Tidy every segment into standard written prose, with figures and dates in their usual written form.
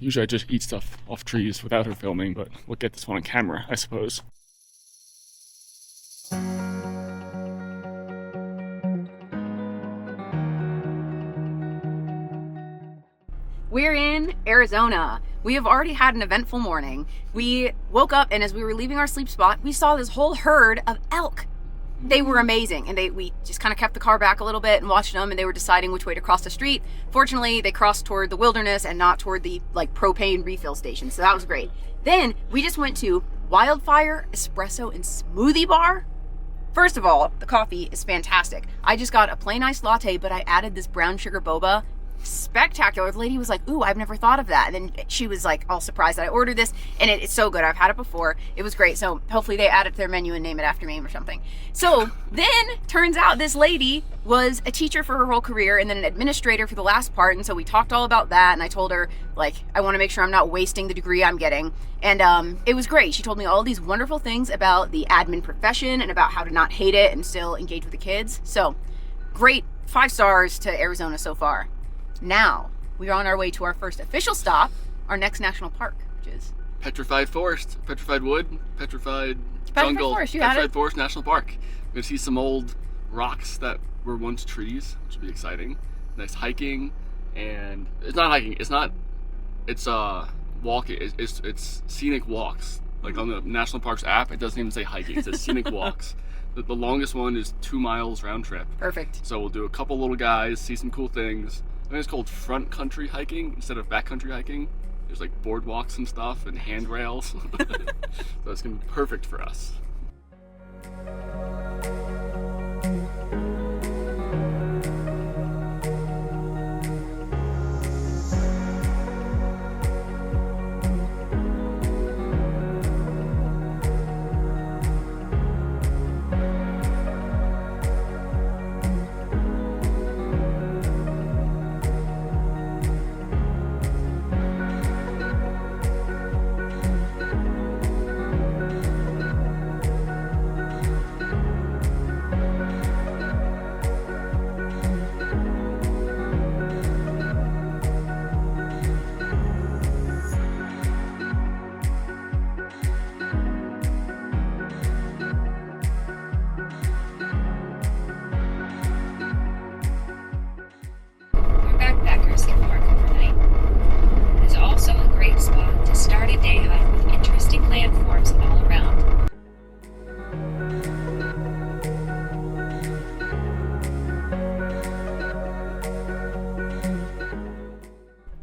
Usually I just eat stuff off trees without her filming, but we'll get this one on camera, I suppose. We're in Arizona. We have already had an eventful morning. We woke up, and as we were leaving our sleep spot, we saw this whole herd of elk. They were amazing, and we just kind of kept the car back a little bit and watched them, and they were deciding which way to cross the street. Fortunately, they crossed toward the wilderness and not toward the propane refill station, so that was great. Then we just went to Wildfire Espresso and Smoothie Bar. First of all, the coffee is fantastic. I just got a plain iced latte, but I added this brown sugar boba. Spectacular. The lady was like, ooh, I've never thought of that. And then she was like all surprised that I ordered this, and it's so good. I've had it before. It was great. So hopefully they add it to their menu and name it after me or something. So then turns out this lady was a teacher for her whole career and then an administrator for the last part. And so we talked all about that, and I told her, like, I want to make sure I'm not wasting the degree I'm getting. And it was great. She told me all these wonderful things about the admin profession and about how to not hate it and still engage with the kids. So great. 5 stars to Arizona so far. Now, we are on our way to our first official stop, our next national park, which is Petrified Forest, Petrified Wood, Petrified Jungle, Forest, Petrified Forest National Park. We're gonna see some old rocks that were once trees, which will be exciting. Nice hiking, and it's not hiking. It's walking. It's scenic walks. Like on the National Parks app, it doesn't even say hiking. It says scenic walks. The longest one is 2 miles round trip. perfect. So we'll do a couple little guys, see some cool things. I think it's called front country hiking instead of back country hiking. There's like boardwalks and stuff and handrails. So it's gonna be perfect for us. Backpackers can park overnight. It is also a great spot to start a day hike with interesting landforms all around.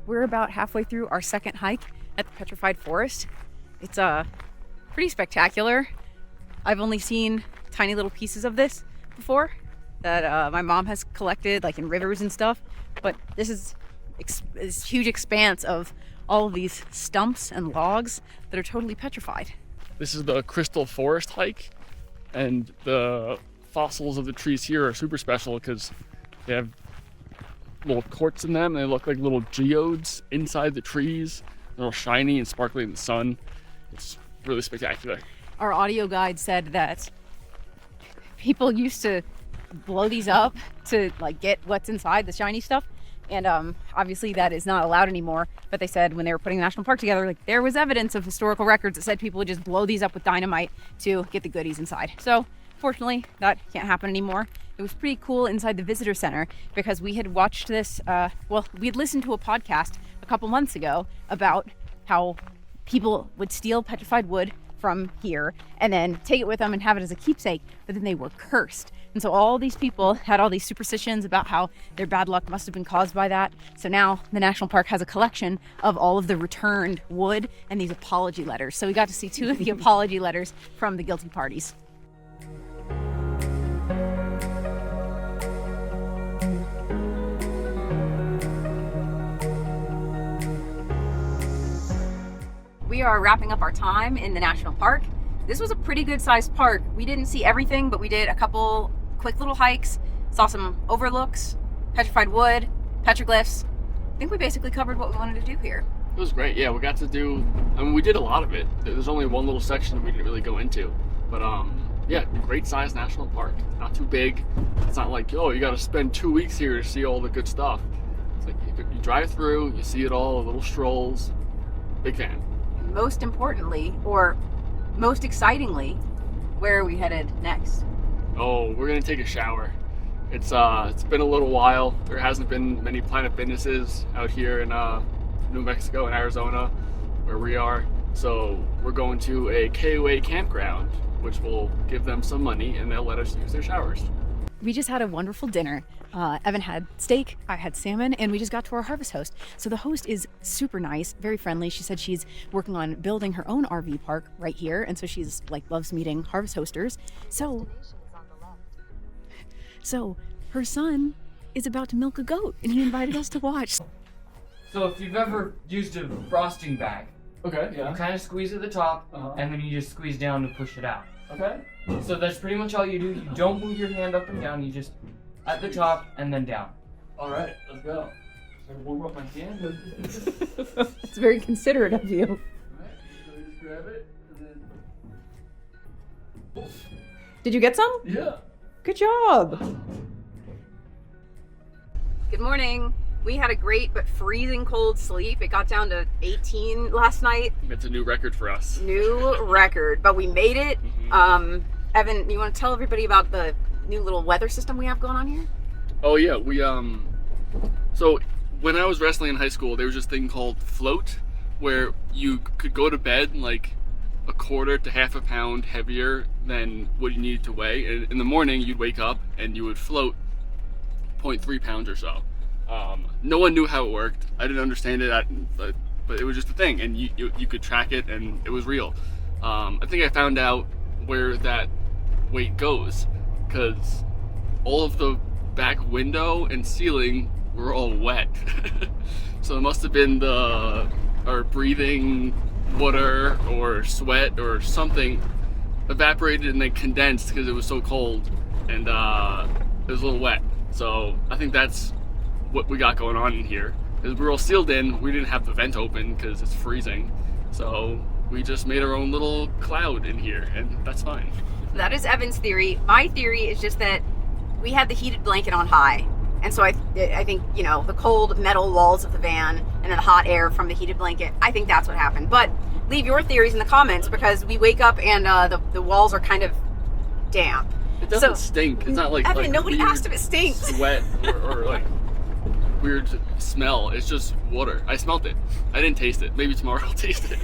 We're about halfway through our second hike at the Petrified Forest. It's pretty spectacular. I've only seen tiny little pieces of this before that my mom has collected, like in rivers and stuff. But this is this huge expanse of all of these stumps and logs that are totally petrified. This is the Crystal Forest hike, and the fossils of the trees here are super special because they have little quartz in them, and they look like little geodes inside the trees. They're all shiny and sparkling in the sun. It's really spectacular. Our audio guide said that people used to blow these up to like get what's inside the shiny stuff, and obviously that is not allowed anymore. But they said when they were putting the national park together, like there was evidence of historical records that said people would just blow these up with dynamite to get the goodies inside. So fortunately that can't happen anymore. It was pretty cool inside the visitor center because we had watched this we had listened to a podcast a couple months ago about how people would steal petrified wood from here and then take it with them and have it as a keepsake, but then they were cursed. And so all these people had all these superstitions about how their bad luck must have been caused by that. So now the national park has a collection of all of the returned wood and these apology letters. So we got to see 2 of the apology letters from the guilty parties. We are wrapping up our time in the national park. This was a pretty good sized park. We didn't see everything, but we did a couple quick little hikes, saw some overlooks, petrified wood, petroglyphs. I think we basically covered what we wanted to do here. It was great. Yeah, we got to do, we did a lot of it. There's only one little section that we didn't really go into, but yeah, great sized national park. Not too big. It's not like, oh, you got to spend 2 weeks here to see all the good stuff. It's like you drive through, you see it all, little strolls, Big fan. Most importantly, or most excitingly, where are we headed next? Oh, we're gonna take a shower. It's been a little while. There hasn't been many Planet Fitnesses out here in New Mexico and Arizona where we are. So we're going to a KOA campground, which will give them some money and they'll let us use their showers. We just had a wonderful dinner. Evan had steak, I had salmon, and we just got to our harvest host. So the host is super nice, very friendly. She said she's working on building her own RV park right here, and so she's like loves meeting harvest hosters. So her son is about to milk a goat, and he invited us to watch. So if you've ever used a frosting bag, Okay, you kind of squeeze at the top, and then you just squeeze down to push it out. Okay. So that's pretty much all you do. You don't move your hand up and down. You just at the top and then down. All right, let's go. So warm up my hand. It's very considerate of you. All right, so we just grab it and then. Did you get some? Yeah. Good job. Good morning. We had a great but freezing cold sleep. It got down to 18 last night. It's a new record for us. New record, but we made it. Evan, you want to tell everybody about the new little weather system we have going on here? Oh yeah, we so when I was wrestling in high school, there was this thing called float, where you could go to bed like a quarter to half a pound heavier than what you needed to weigh, and in the morning you'd wake up and you would float 0.3 pounds or so. No one knew how it worked. I didn't understand it, but it was just a thing, and you could track it, and it was real. I think I found out where that weight goes, because all of the back window and ceiling were all wet. So it must have been our breathing water or sweat or something evaporated and then condensed because it was so cold, and it was a little wet. So I think that's what we got going on in here. Because we're all sealed in, we didn't have the vent open because it's freezing. So we just made our own little cloud in here, and that's fine. That is Evan's theory. My theory is just that we had the heated blanket on high. And so I think, you know, the cold metal walls of the van and then the hot air from the heated blanket, I think that's what happened. But leave your theories in the comments, because we wake up and the walls are kind of damp. It doesn't stink. It's not like Evan, like nobody weird asked if it stinks. Sweat or like weird smell. It's just water. I smelled it. I didn't taste it. Maybe tomorrow I'll taste it.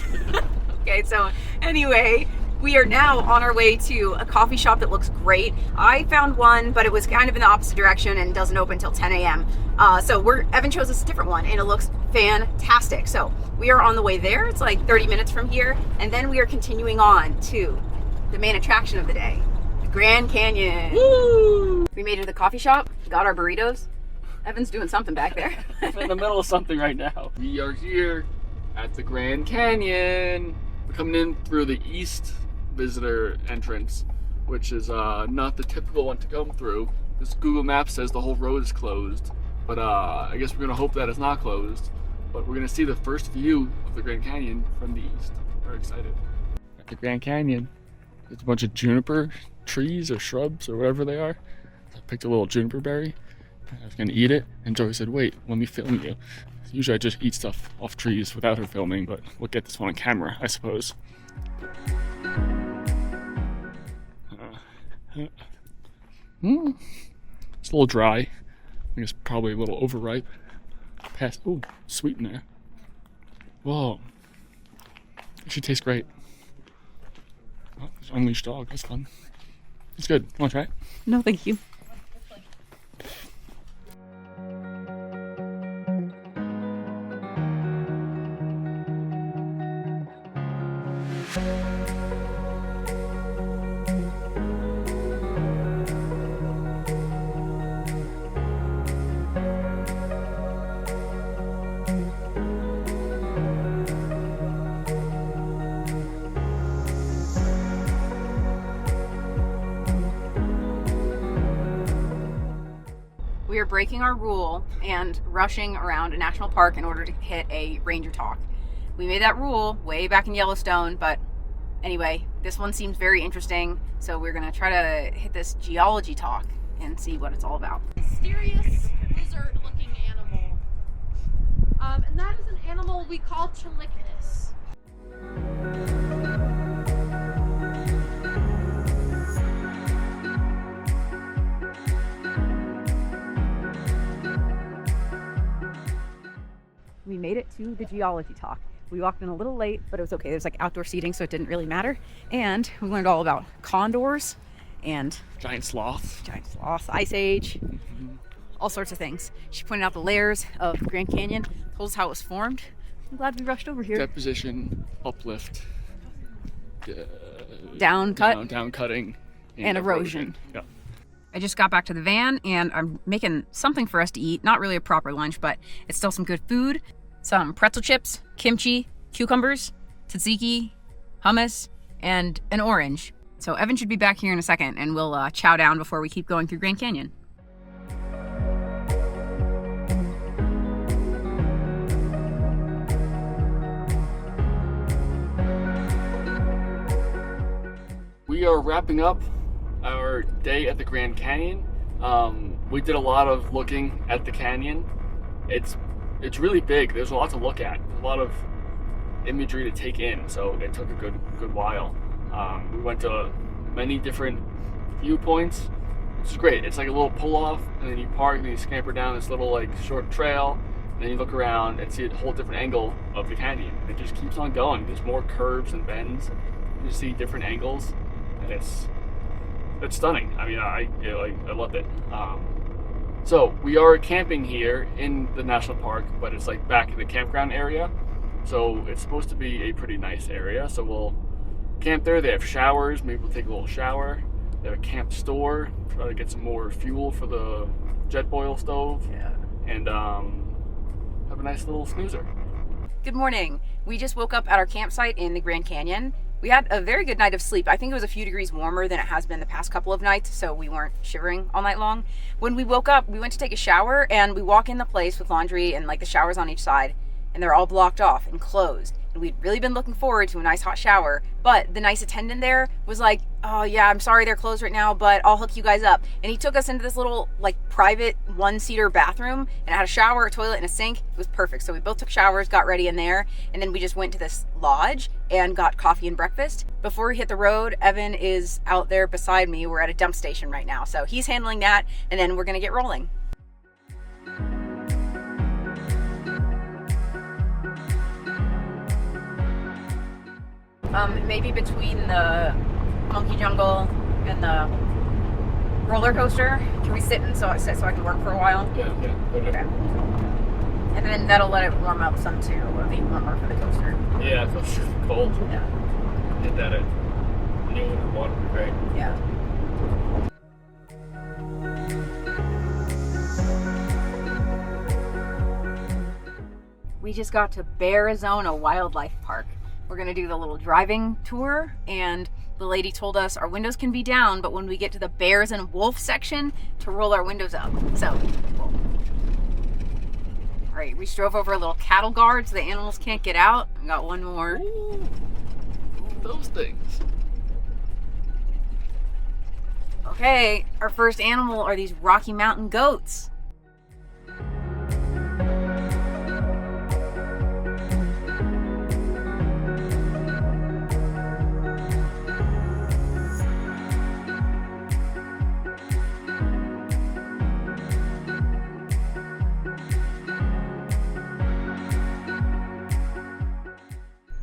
Okay, so anyway, we are now on our way to a coffee shop that looks great. I found one, but it was kind of in the opposite direction and doesn't open until 10 a.m. So Evan chose us a different one, and it looks fantastic. So we are on the way there. It's like 30 minutes from here, and then we are continuing on to the main attraction of the day, the Grand Canyon. Woo! We made it to the coffee shop, got our burritos. Evan's doing something back there. I'm in the middle of something right now. We are here at the Grand Canyon. We're coming in through the east visitor entrance, which is not the typical one to come through. This Google Maps says the whole road is closed, but I guess we're gonna hope that it's not closed. But we're gonna see the first view of the Grand Canyon from the east. Very excited. At the Grand Canyon, there's a bunch of juniper trees or shrubs or whatever they are. I picked a little juniper berry. I was gonna eat it, and Joey said, "Wait, let me film you." Usually I just eat stuff off trees without her filming, but we'll get this one on camera, I suppose. It's a little dry. I think it's probably a little overripe. Ooh, sweet in there. Whoa. It should taste great. Oh, there's an unleashed dog. That's fun. It's good. Want to try it? No, thank you. We are breaking our rule and rushing around a national park in order to hit a ranger talk. We made that rule way back in Yellowstone, but anyway, this one seems very interesting, so we're gonna try to hit this geology talk and see what it's all about. Mysterious lizard-looking animal, and that is an animal we call Chelichnus. made it to the geology talk. We walked in a little late, but it was okay. There's like outdoor seating, so it didn't really matter. And we learned all about condors and Giant sloths. Ice Age, all sorts of things. She pointed out the layers of Grand Canyon, told us how it was formed. I'm glad we rushed over here. Deposition, uplift, Down cut, down cutting, and erosion. Yeah. I just got back to the van and I'm making something for us to eat. Not really a proper lunch, but it's still some good food. Some pretzel chips, kimchi, cucumbers, tzatziki, hummus, and an orange. So Evan should be back here in a second and we'll chow down before we keep going through Grand Canyon. We are wrapping up our day at the Grand Canyon. We did a lot of looking at the canyon. It's really big. There's a lot to look at. A lot of imagery to take in. So it took a good while. We went to many different viewpoints, which is great. It's like a little pull-off, and then you park and you scamper down this little like short trail, and then you look around and see a whole different angle of the canyon. It just keeps on going. There's more curves and bends. You see different angles, and it's stunning. I mean, I loved it. So we are camping here in the national park, but it's like back in the campground area. So it's supposed to be a pretty nice area. So we'll camp there. They have showers. Maybe we'll take a little shower. They have a camp store. Try to get some more fuel for the jet boil stove. Yeah. And have a nice little snoozer. Good morning. We just woke up at our campsite in the Grand Canyon. We had a very good night of sleep. I think it was a few degrees warmer than it has been the past couple of nights, so we weren't shivering all night long. When we woke up, we went to take a shower, and we walk in the place with laundry and like the showers on each side, and they're all blocked off and closed. And we'd really been looking forward to a nice hot shower, but the nice attendant there was like, oh yeah, I'm sorry they're closed right now, but I'll hook you guys up. And he took us into this little like private one-seater bathroom, and it had a shower, a toilet, and a sink. It was perfect. So we both took showers, got ready in there, and then we just went to this lodge and got coffee and breakfast. Before we hit the road, Evan is out there beside me. We're at a dump station right now, so he's handling that, and then we're gonna get rolling. Maybe between the monkey jungle and the roller coaster, can we sit so I can work for a while? Yeah. Okay. And then that'll let it warm up some too. It'll be warmer for the coaster. Yeah, it feels cold. Yeah. Get that in New England water would be great. Yeah. We just got to Arizona Wildlife Park. We're gonna do the little driving tour, and the lady told us our windows can be down, but when we get to the bears and wolf section, to roll our windows up. So, all right, we drove over a little cattle guard so the animals can't get out. We got one more. Ooh, those things. Okay, our first animal are these Rocky Mountain goats.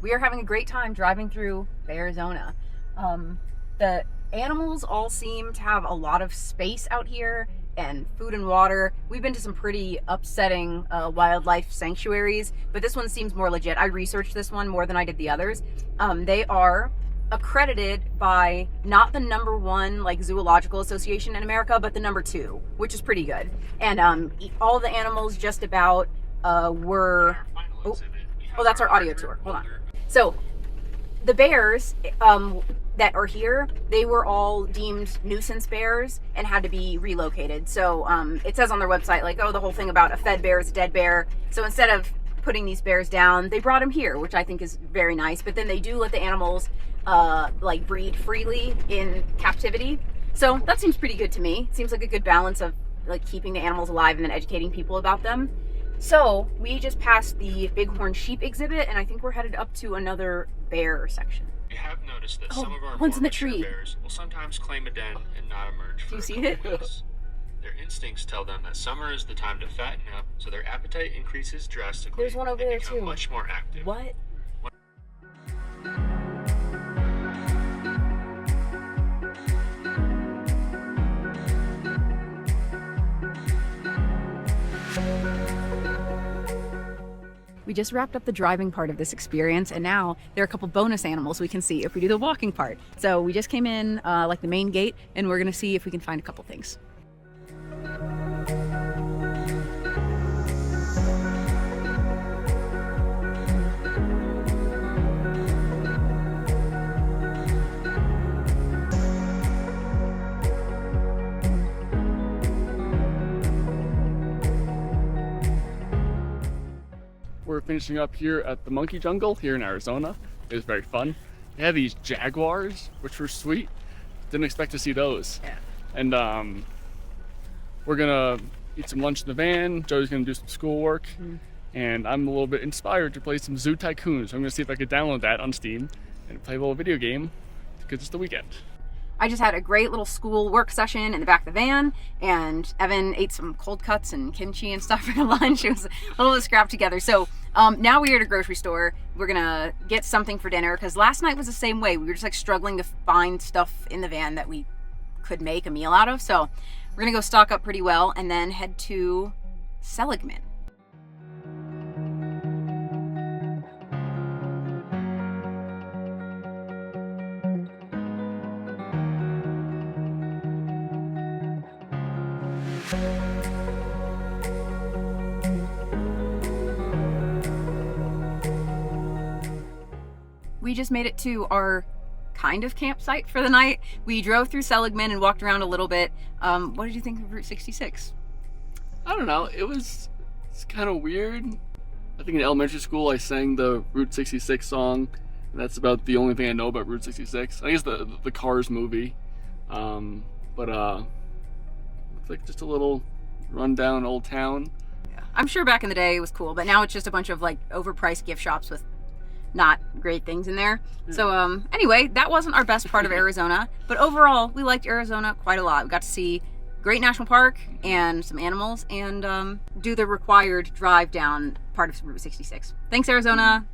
We are having a great time driving through Arizona. The animals all seem to have a lot of space out here and food and water. We've been to some pretty upsetting wildlife sanctuaries, but this one seems more legit. I researched this one more than I did the others. They are accredited by not the #1 like zoological association in America, but the #2, which is pretty good. And all the animals just about were... Oh, that's our audio tour. Hold on. So the bears that are here, they were all deemed nuisance bears and had to be relocated. So it says on their website, like, oh, the whole thing about a fed bear is a dead bear. So instead of putting these bears down, they brought them here, which I think is very nice. But then they do let the animals like breed freely in captivity. So that seems pretty good to me. It seems like a good balance of like keeping the animals alive and then educating people about them. So we just passed the bighorn sheep exhibit, and I think we're headed up to another bear section. We have noticed that some of our one's more in the mature tree. bears will sometimes claim a den and not emerge. Do you for a see couple it? weeks. Their instincts tell them that summer is the time to fatten up, so their appetite increases drastically. There's one over and there become too. much more active. What? We just wrapped up the driving part of this experience, and now there are a couple bonus animals we can see if we do the walking part. So we just came in like the main gate, and we're gonna see if we can find a couple things. We're finishing up here at the Monkey Jungle here in Arizona. It was very fun. They had these jaguars, which were sweet. Didn't expect to see those. Yeah. And we're gonna eat some lunch in the van. Joey's gonna do some schoolwork. And I'm a little bit inspired to play some Zoo Tycoon. So I'm gonna see if I could download that on Steam and play a little video game because it's the weekend. I just had a great little school work session in the back of the van, and Evan ate some cold cuts and kimchi and stuff for lunch. It was a little bit scrapped together. So now we're at a grocery store. We're gonna get something for dinner because last night was the same way. We were just like struggling to find stuff in the van that we could make a meal out of. So we're gonna go stock up pretty well and then head to Seligman. We just made it to our kind of campsite for the night. We drove through Seligman and walked around a little bit. What did you think of Route 66? I don't know. It's kind of weird. I think in elementary school I sang the Route 66 song. And that's about the only thing I know about Route 66. I guess the Cars movie. But it's like just a little rundown old town. Yeah. I'm sure back in the day it was cool, but now it's just a bunch of like overpriced gift shops with not great things in there. So anyway, that wasn't our best part of Arizona, but overall we liked Arizona quite a lot. We got to see great national park and some animals and do the required drive down part of Route 66. Thanks, Arizona.